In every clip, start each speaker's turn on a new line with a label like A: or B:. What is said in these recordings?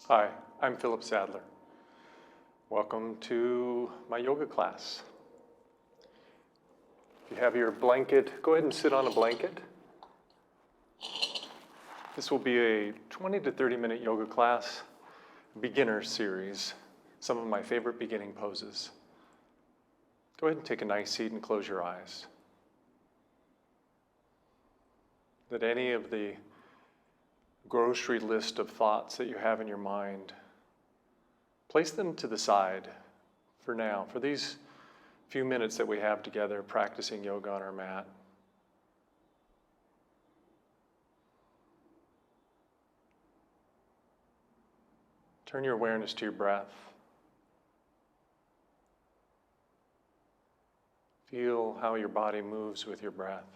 A: Hi, I'm Philip Sadler. Welcome to my yoga class. If you have your blanket, go ahead and sit on a blanket. This will be a 20 to 30 minute yoga class, beginner series, some of my favorite beginning poses. Go ahead and take a nice seat and close your eyes. Let any of the grocery list of thoughts that you have in your mind, place them to the side for now, for these few minutes that we have together practicing yoga on our mat. Turn your awareness to your breath. Feel how your body moves with your breath.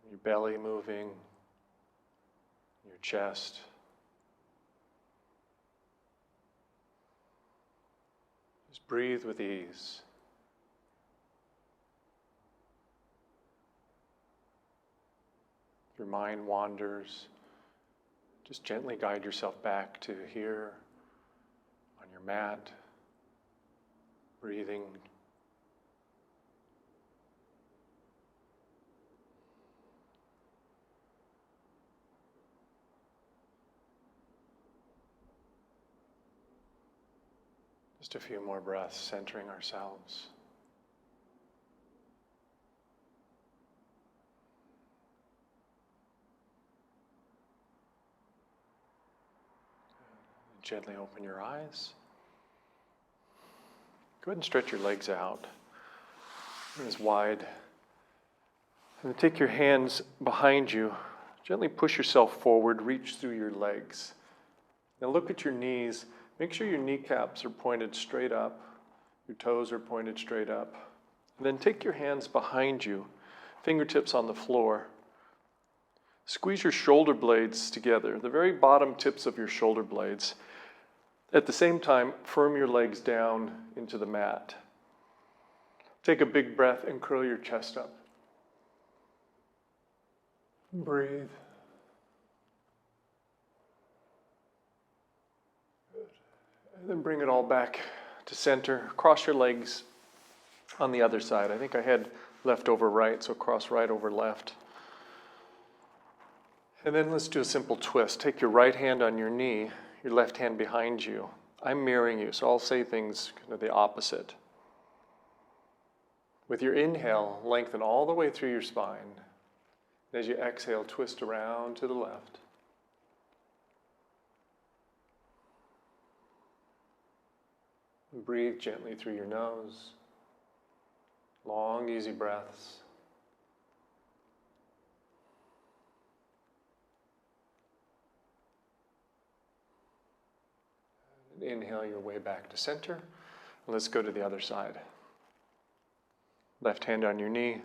A: Your belly moving, your chest. Just breathe with ease. If your mind wanders, just gently guide yourself back to here on your mat, breathing. Just a few more breaths, centering ourselves. Gently open your eyes. Go ahead and stretch your legs out as wide. And then take your hands behind you. Gently push yourself forward, reach through your legs. Now look at your knees. Make sure your kneecaps are pointed straight up. Your toes are pointed straight up. And then take your hands behind you, fingertips on the floor. Squeeze your shoulder blades together, the very bottom tips of your shoulder blades. At the same time, firm your legs down into the mat. Take a big breath and curl your chest up. Breathe. And then bring it all back to center. Cross your legs on the other side. I think I had left over right, so cross right over left. And then let's do a simple twist. Take your right hand on your knee, your left hand behind you. I'm mirroring you, so I'll say things kind of the opposite. With your inhale, lengthen all the way through your spine. As you exhale, twist around to the left. Breathe gently through your nose. Long, easy breaths. And inhale your way back to center. Let's go to the other side. Left hand on your knee.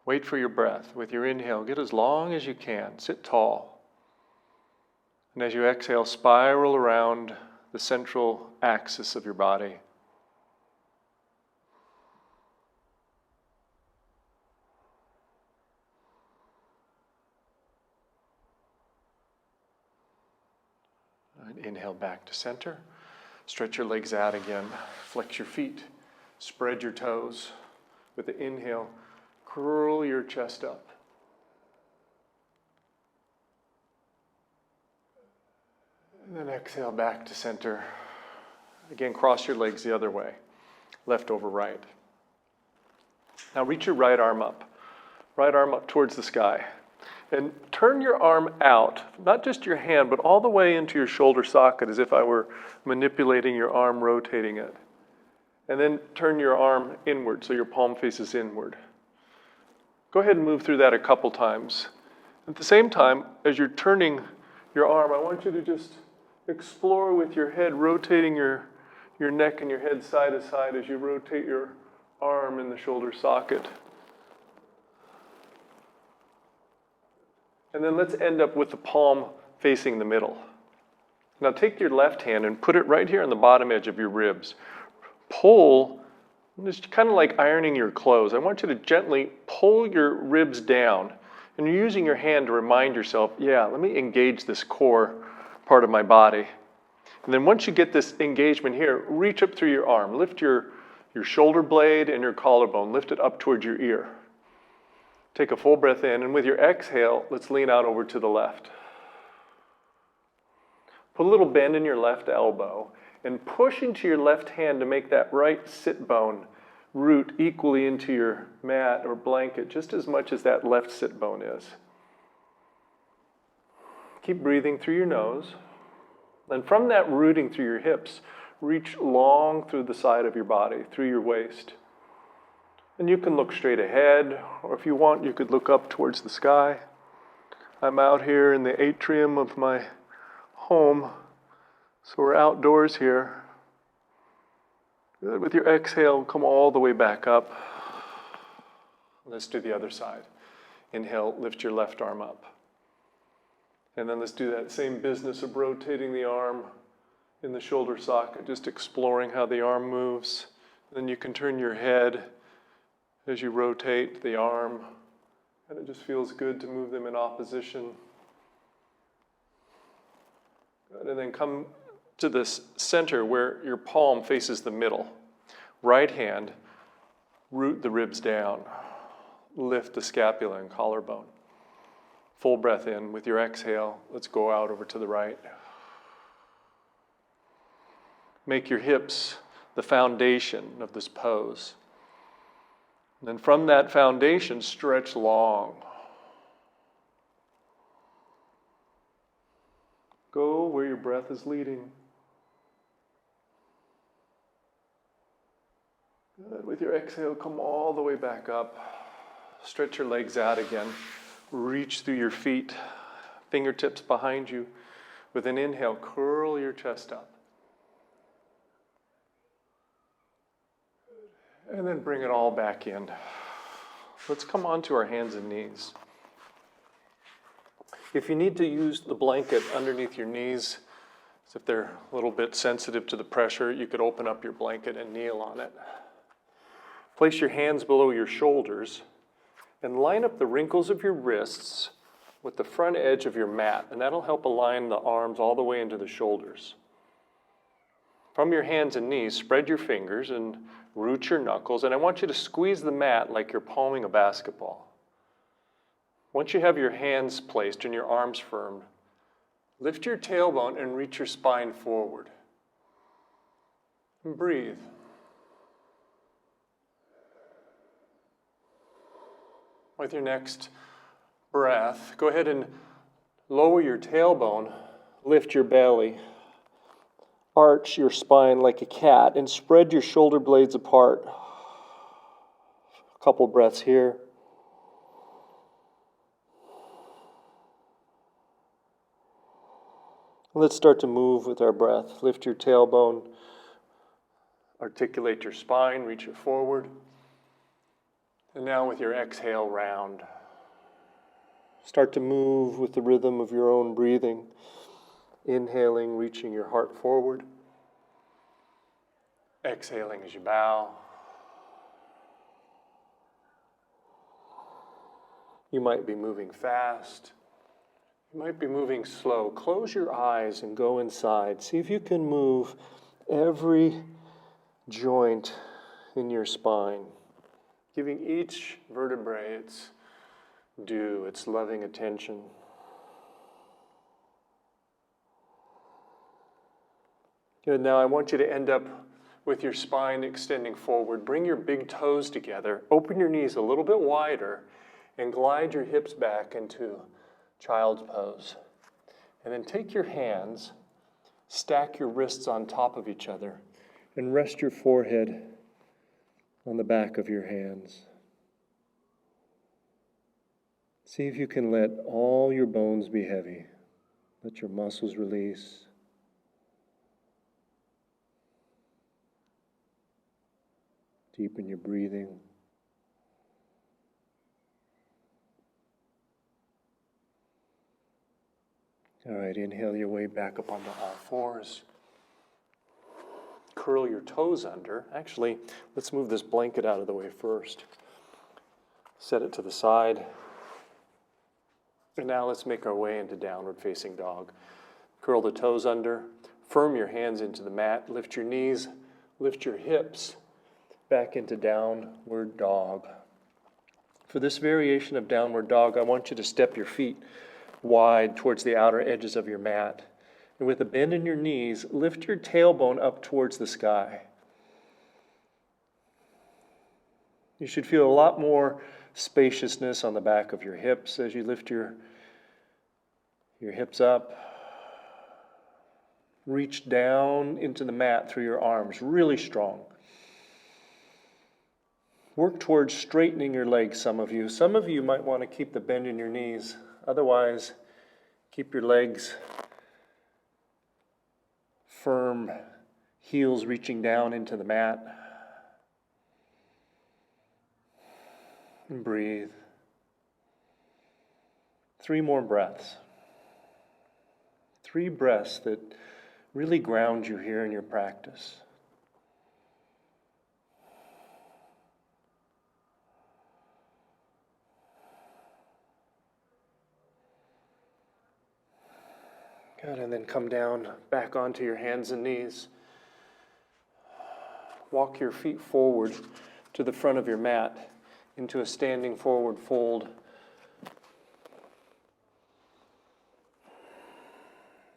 A: Wait for your breath. With your inhale, get as long as you can. Sit tall. And as you exhale, spiral around the central axis of your body. And inhale back to center. Stretch your legs out again. Flex your feet. Spread your toes. With the inhale, curl your chest up. And then exhale back to center. Again, cross your legs the other way, left over right. Now reach your right arm up towards the sky. And turn your arm out, not just your hand, but all the way into your shoulder socket as if I were manipulating your arm, rotating it. And then turn your arm inward so your palm faces inward. Go ahead and move through that a couple times. At the same time, as you're turning your arm, I want you to just explore with your head, rotating your neck and your head side to side as you rotate your arm in the shoulder socket. And then let's end up with the palm facing the middle. Now take your left hand and put it right here on the bottom edge of your ribs. Pull, just kind of like ironing your clothes. I want you to gently pull your ribs down And you're using your hand to remind yourself, yeah, let me engage this core part of my body. And then once you get this engagement here, reach up through your arm. Lift your shoulder blade and your collarbone. Lift it up towards your ear. Take a full breath in, and with your exhale, let's lean out over to the left. Put a little bend in your left elbow and push into your left hand to make that right sit bone root equally into your mat or blanket just as much as that left sit bone is. Keep breathing through your nose. And from that rooting through your hips, reach long through the side of your body, through your waist. And you can look straight ahead, or if you want, you could look up towards the sky. I'm out here in the atrium of my home, so we're outdoors here. Good. With your exhale, come all the way back up. Let's do the other side. Inhale, lift your left arm up. And then let's do that same business of rotating the arm in the shoulder socket, just exploring how the arm moves. Then you can turn your head as you rotate the arm, and it just feels good to move them in opposition. Good. And then come to this center where your palm faces the middle. Right hand, root the ribs down. Lift the scapula and collarbone. Full breath in. With your exhale, let's go out over to the right. Make your hips the foundation of this pose. And then from that foundation, stretch long. Go where your breath is leading. Good. With your exhale, come all the way back up. Stretch your legs out again. Reach through your feet, fingertips behind you. With an inhale, curl your chest up. And then bring it all back in. Let's come onto our hands and knees. If you need to use the blanket underneath your knees, as if they're a little bit sensitive to the pressure, you could open up your blanket and kneel on it. Place your hands below your shoulders and line up the wrinkles of your wrists with the front edge of your mat, and that'll help align the arms all the way into the shoulders. From your hands and knees, spread your fingers and root your knuckles, and I want you to squeeze the mat like you're palming a basketball. Once you have your hands placed and your arms firm, lift your tailbone and reach your spine forward. And breathe. With your next breath, go ahead and lower your tailbone, lift your belly, arch your spine like a cat, and spread your shoulder blades apart. A couple breaths here. Let's start to move with our breath. Lift your tailbone, articulate your spine, reach it forward. And now with your exhale, round. Start to move with the rhythm of your own breathing. Inhaling, reaching your heart forward. Exhaling as you bow. You might be moving fast. You might be moving slow. Close your eyes and go inside. See if you can move every joint in your spine, giving each vertebrae its due, its loving attention. Good. Now I want you to end up with your spine extending forward. Bring your big toes together. Open your knees a little bit wider and glide your hips back into child's pose. And then take your hands, stack your wrists on top of each other, and rest your forehead on the back of your hands. See if you can let all your bones be heavy. Let your muscles release. Deepen your breathing. All right, inhale your way back up onto all fours. Curl your toes under. Actually, let's move this blanket out of the way first. Set it to the side. And now let's make our way into downward facing dog. Curl the toes under, firm your hands into the mat, lift your knees, lift your hips back into downward dog. For this variation of downward dog, I want you to step your feet wide towards the outer edges of your mat. And with a bend in your knees, lift your tailbone up towards the sky. You should feel a lot more spaciousness on the back of your hips as you lift your hips up. Reach down into the mat through your arms, really strong. Work towards straightening your legs, some of you. Some of you might want to keep the bend in your knees. Otherwise, keep your legs firm, heels reaching down into the mat. And breathe. 3 more breaths. 3 breaths that really ground you here in your practice. Good, and then come down back onto your hands and knees. Walk your feet forward to the front of your mat into a standing forward fold.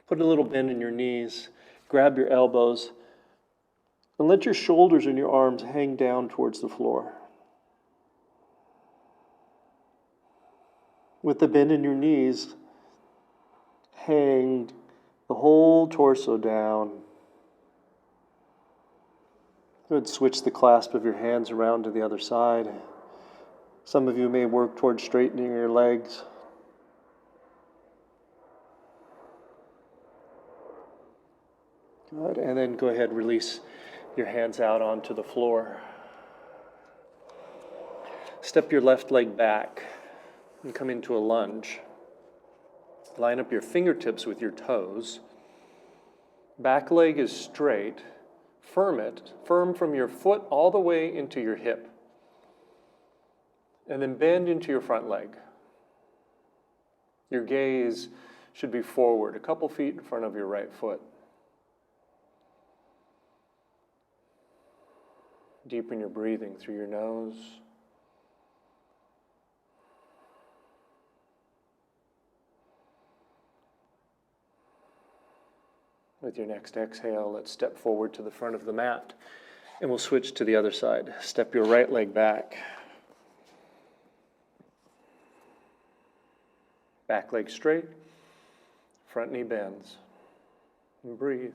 A: Put a little bend in your knees, grab your elbows, and let your shoulders and your arms hang down towards the floor. With the bend in your knees, hang the whole torso down. Good. Switch the clasp of your hands around to the other side. Some of you may work towards straightening your legs. Good. And then go ahead and release your hands out onto the floor. Step your left leg back and come into a lunge. Line up your fingertips with your toes. Back leg is straight. Firm it. Firm from your foot all the way into your hip. And then bend into your front leg. Your gaze should be forward, a couple feet in front of your right foot. Deepen your breathing through your nose. With your next exhale, let's step forward to the front of the mat, and we'll switch to the other side. Step your right leg back. Back leg straight, front knee bends. And breathe.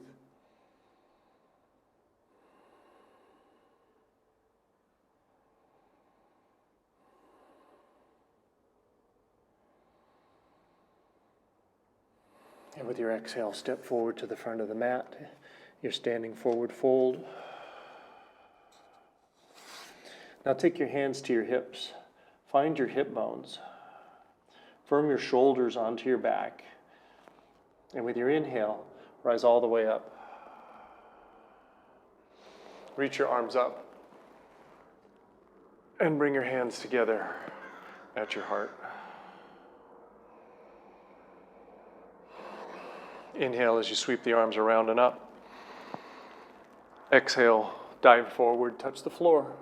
A: And with your exhale, step forward to the front of the mat. Your standing forward fold. Now take your hands to your hips. Find your hip bones. Firm your shoulders onto your back. And with your inhale, rise all the way up. Reach your arms up. And bring your hands together at your heart. Inhale as you sweep the arms around and up. Exhale, dive forward, touch the floor.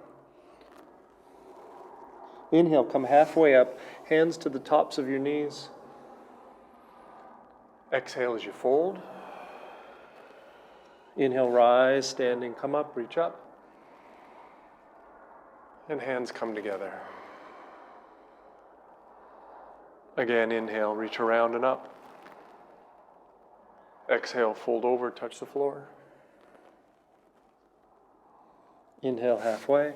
A: Inhale, come halfway up, hands to the tops of your knees. Exhale as you fold. Inhale, rise, standing, come up, reach up. And hands come together. Again, inhale, reach around and up. Exhale, fold over, touch the floor. Inhale, halfway.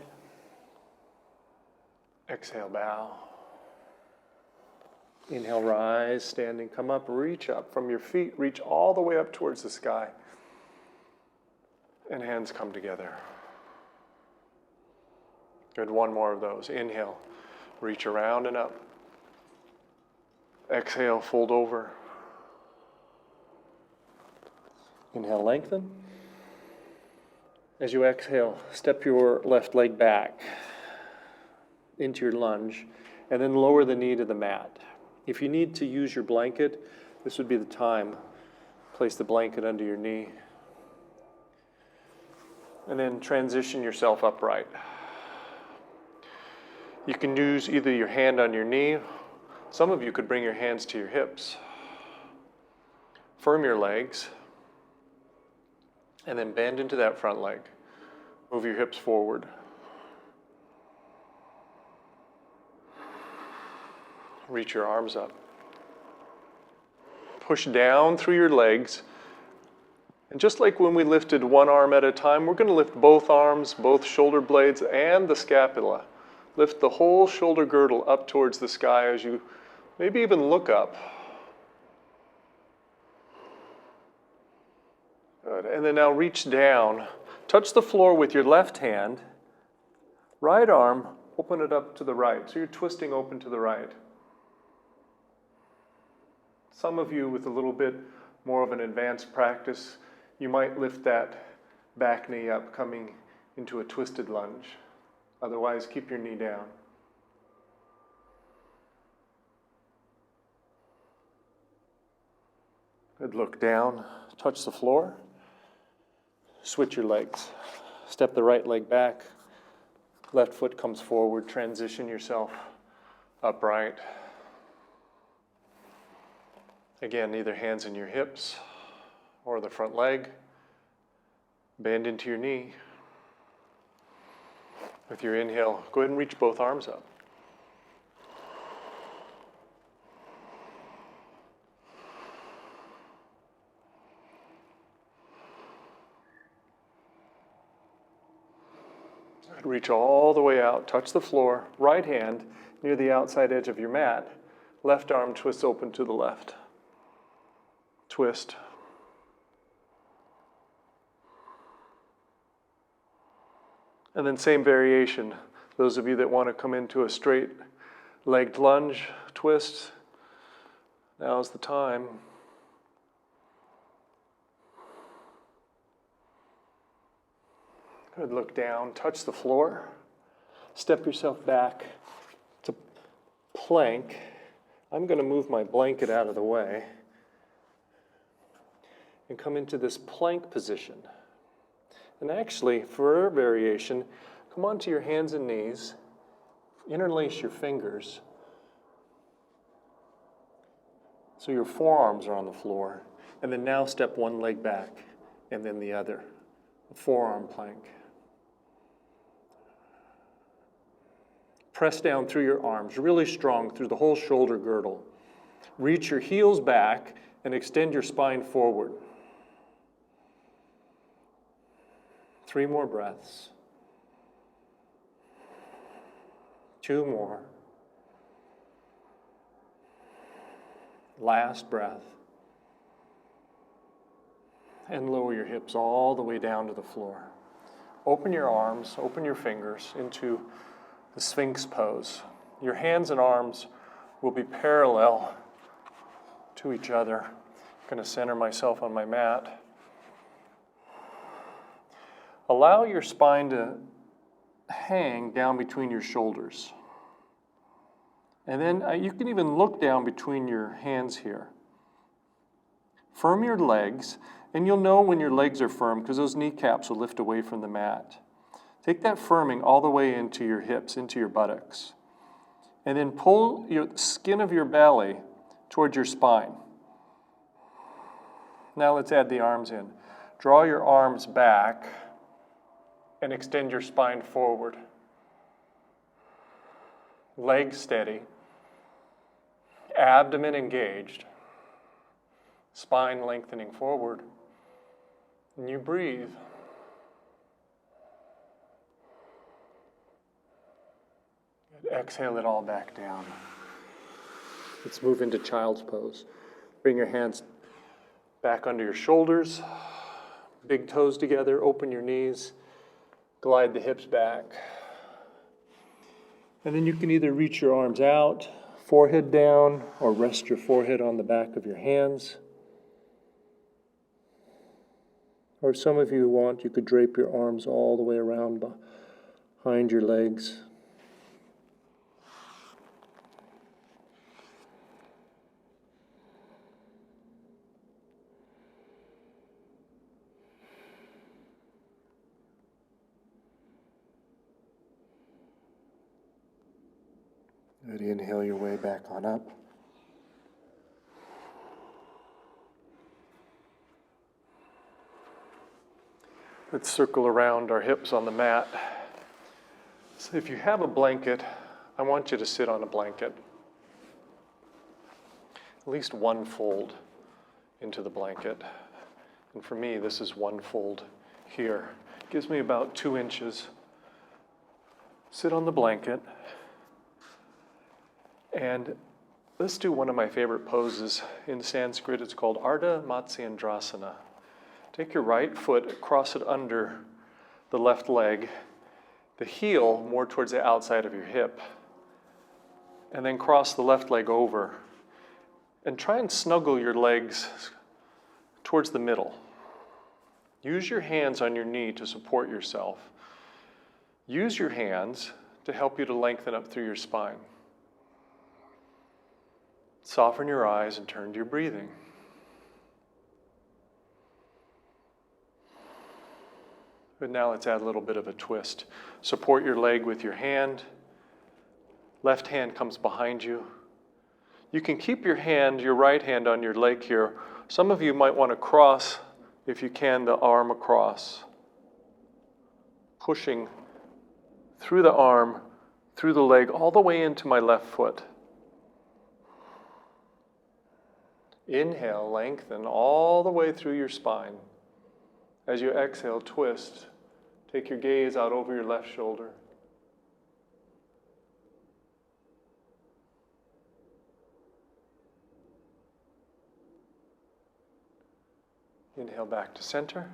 A: Exhale, bow. Inhale, rise, standing, come up, reach up from your feet, reach all the way up towards the sky. And hands come together. Good, 1 more of those. Inhale, reach around and up. Exhale, fold over. Inhale, lengthen. As you exhale, step your left leg back into your lunge, and then lower the knee to the mat. If you need to use your blanket, this would be the time. Place the blanket under your knee. And then transition yourself upright. You can use either your hand on your knee. Some of you could bring your hands to your hips. Firm your legs. And then bend into that front leg. Move your hips forward. Reach your arms up. Push down through your legs. And just like when we lifted one arm at a time, we're going to lift both arms, both shoulder blades, and the scapula. Lift the whole shoulder girdle up towards the sky as you maybe even look up. Good. And then now reach down. Touch the floor with your left hand. Right arm, open it up to the right. So you're twisting open to the right. Some of you with a little bit more of an advanced practice, you might lift that back knee up, coming into a twisted lunge. Otherwise, keep your knee down. Good. Look down, touch the floor. Switch your legs. Step the right leg back. Left foot comes forward. Transition yourself upright. Again, either hands in your hips or the front leg. Bend into your knee. With your inhale, go ahead and reach both arms up. Reach all the way out, touch the floor, right hand near the outside edge of your mat. Left arm twists open to the left. Twist. And then same variation. Those of you that want to come into a straight legged lunge, twist. Now's the time. Good. Look down, touch the floor. Step yourself back to plank. I'm going to move my blanket out of the way and come into this plank position. And actually, for a variation, come onto your hands and knees, interlace your fingers so your forearms are on the floor, and then now step one leg back and then the other, a forearm plank. Press down through your arms, really strong through the whole shoulder girdle. Reach your heels back and extend your spine forward. 3 more breaths. 2 more. Last breath. And lower your hips all the way down to the floor. Open your arms, open your fingers into the Sphinx pose. Your hands and arms will be parallel to each other. I'm going to center myself on my mat. Allow your spine to hang down between your shoulders. And then you can even look down between your hands here. Firm your legs, and you'll know when your legs are firm because those kneecaps will lift away from the mat. Take that firming all the way into your hips, into your buttocks. And then pull your skin of your belly towards your spine. Now let's add the arms in. Draw your arms back and extend your spine forward. Legs steady. Abdomen engaged. Spine lengthening forward. And you breathe. Exhale it all back down. Let's move into child's pose. Bring your hands back under your shoulders. Big toes together. Open your knees. Glide the hips back. And then you can either reach your arms out, forehead down, or rest your forehead on the back of your hands. Or if some of you want, you could drape your arms all the way around behind your legs. Good. Inhale your way back on up. Let's circle around our hips on the mat. So if you have a blanket, I want you to sit on a blanket. At least one fold into the blanket. And for me, this is one fold here. It gives me about 2 inches. Sit on the blanket. And let's do one of my favorite poses. In Sanskrit, it's called Ardha Matsyendrasana. Take your right foot, cross it under the left leg, the heel more towards the outside of your hip, and then cross the left leg over. And try and snuggle your legs towards the middle. Use your hands on your knee to support yourself. Use your hands to help you to lengthen up through your spine. Soften your eyes and turn to your breathing. But now let's add a little bit of a twist. Support your leg with your hand. Left hand comes behind you. You can keep your right hand on your leg here. Some of you might want to cross, if you can, the arm across. Pushing through the arm, through the leg, all the way into my left foot. Inhale, lengthen all the way through your spine. As you exhale, twist. Take your gaze out over your left shoulder. Inhale back to center.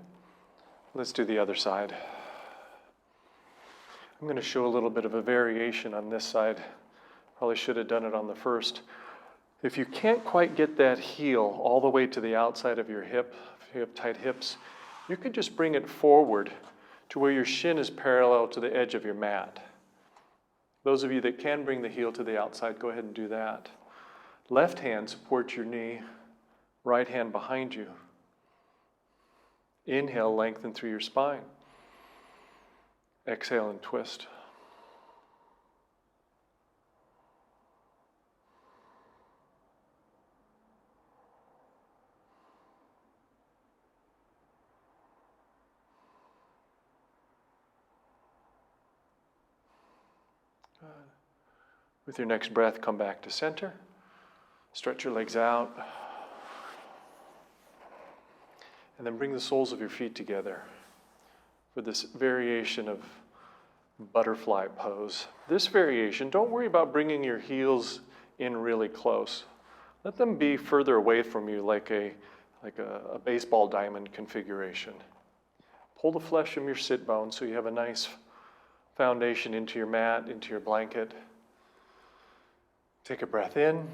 A: Let's do the other side. I'm going to show a little bit of a variation on this side. Probably should have done it on the first. If you can't quite get that heel all the way to the outside of your hip, if you have tight hips, you could just bring it forward to where your shin is parallel to the edge of your mat. Those of you that can bring the heel to the outside, go ahead and do that. Left hand supports your knee, right hand behind you. Inhale, lengthen through your spine. Exhale and twist. With your next breath, come back to center. Stretch your legs out. And then bring the soles of your feet together for this variation of butterfly pose. This variation, don't worry about bringing your heels in really close. Let them be further away from you like a baseball diamond configuration. Pull the flesh from your sit bones so you have a nice foundation into your mat, into your blanket. Take a breath in.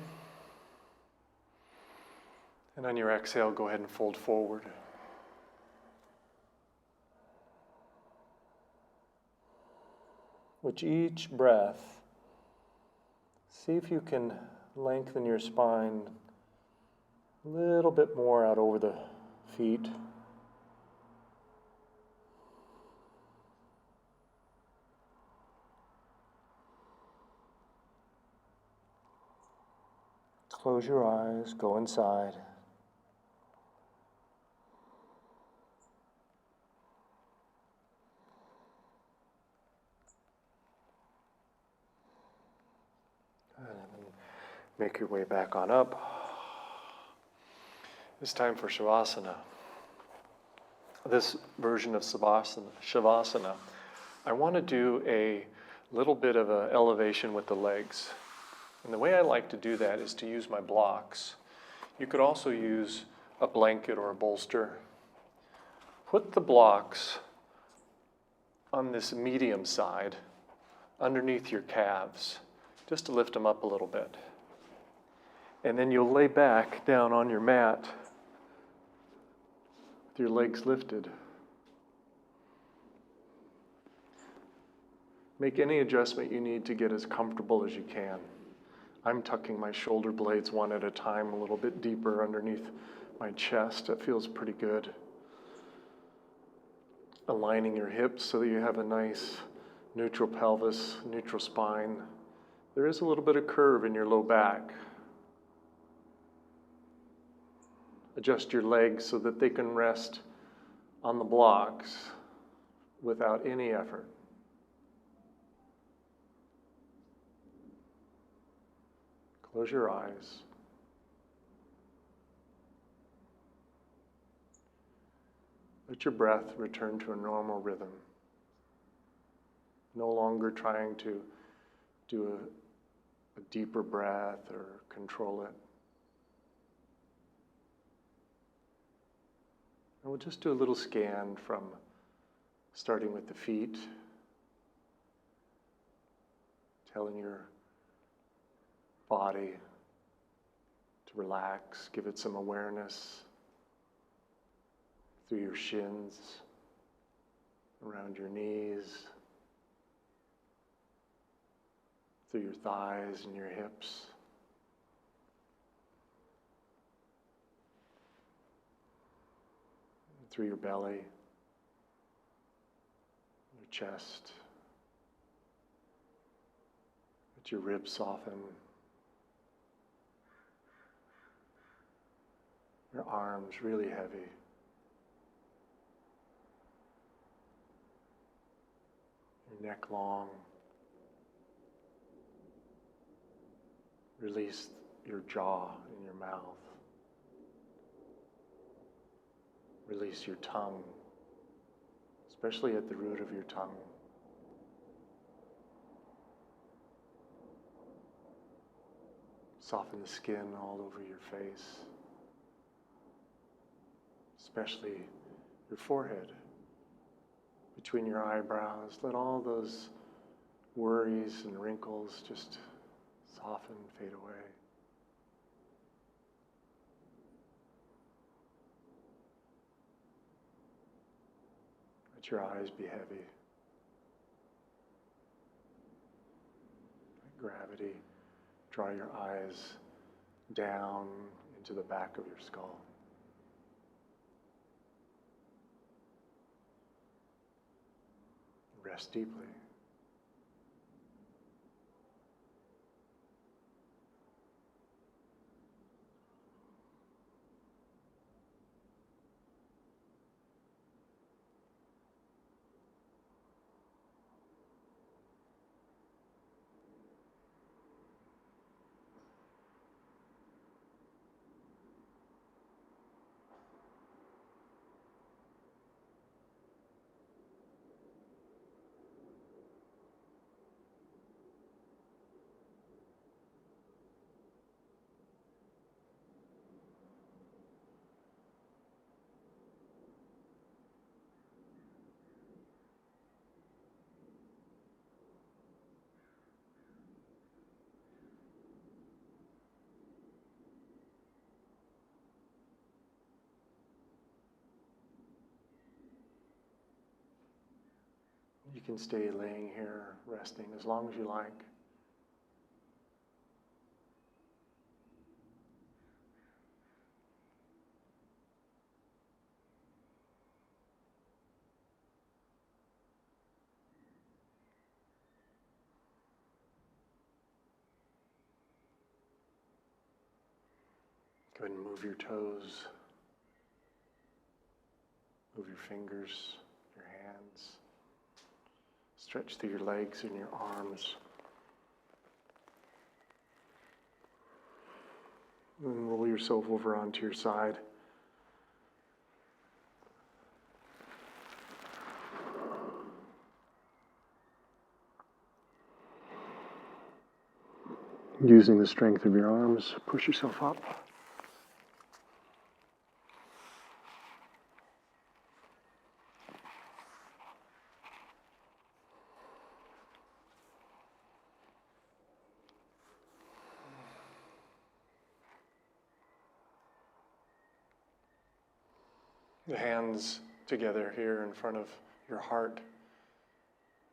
A: And on your exhale, go ahead and fold forward. With each breath, see if you can lengthen your spine a little bit more out over the feet. Close your eyes, go inside. And then make your way back on up. It's time for Shavasana. This version of Shavasana, I want to do a little bit of an elevation with the legs. And the way I like to do that is to use my blocks. You could also use a blanket or a bolster. Put the blocks on this medium side underneath your calves, just to lift them up a little bit. And then you'll lay back down on your mat with your legs lifted. Make any adjustment you need to get as comfortable as you can. I'm tucking my shoulder blades one at a time, a little bit deeper underneath my chest. That feels pretty good. Aligning your hips so that you have a nice neutral pelvis, neutral spine. There is a little bit of curve in your low back. Adjust your legs so that they can rest on the blocks without any effort. Close your eyes. Let your breath return to a normal rhythm. No longer trying to do a deeper breath or control it. And we'll just do a little scan from starting with the feet, telling your body to relax, give it some awareness through your shins, around your knees, through your thighs and your hips. Through your belly, your chest. Let your ribs soften. Your arms really heavy. Your neck long. Release your jaw and your mouth. Release your tongue, especially at the root of your tongue. Soften the skin all over your face, especially your forehead, between your eyebrows. Let all those worries and wrinkles just soften, fade away. Let your eyes be heavy. Let gravity draw your eyes down into the back of your skull. Rest deeply. You can stay laying here, resting, as long as you like. Go ahead and move your toes, move your fingers, your hands. Stretch through your legs and your arms. And roll yourself over onto your side. Using the strength of your arms, push yourself up. The hands together here in front of your heart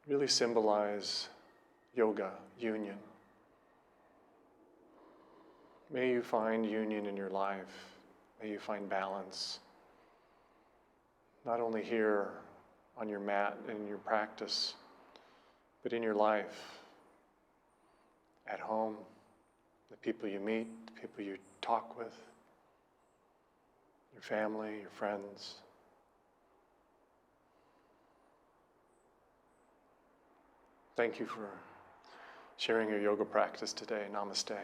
A: really symbolize yoga, union. May you find union in your life. May you find balance. Not only here on your mat and in your practice, but in your life at home, the people you meet, the people you talk with, your family, your friends. Thank you for sharing your yoga practice today. Namaste.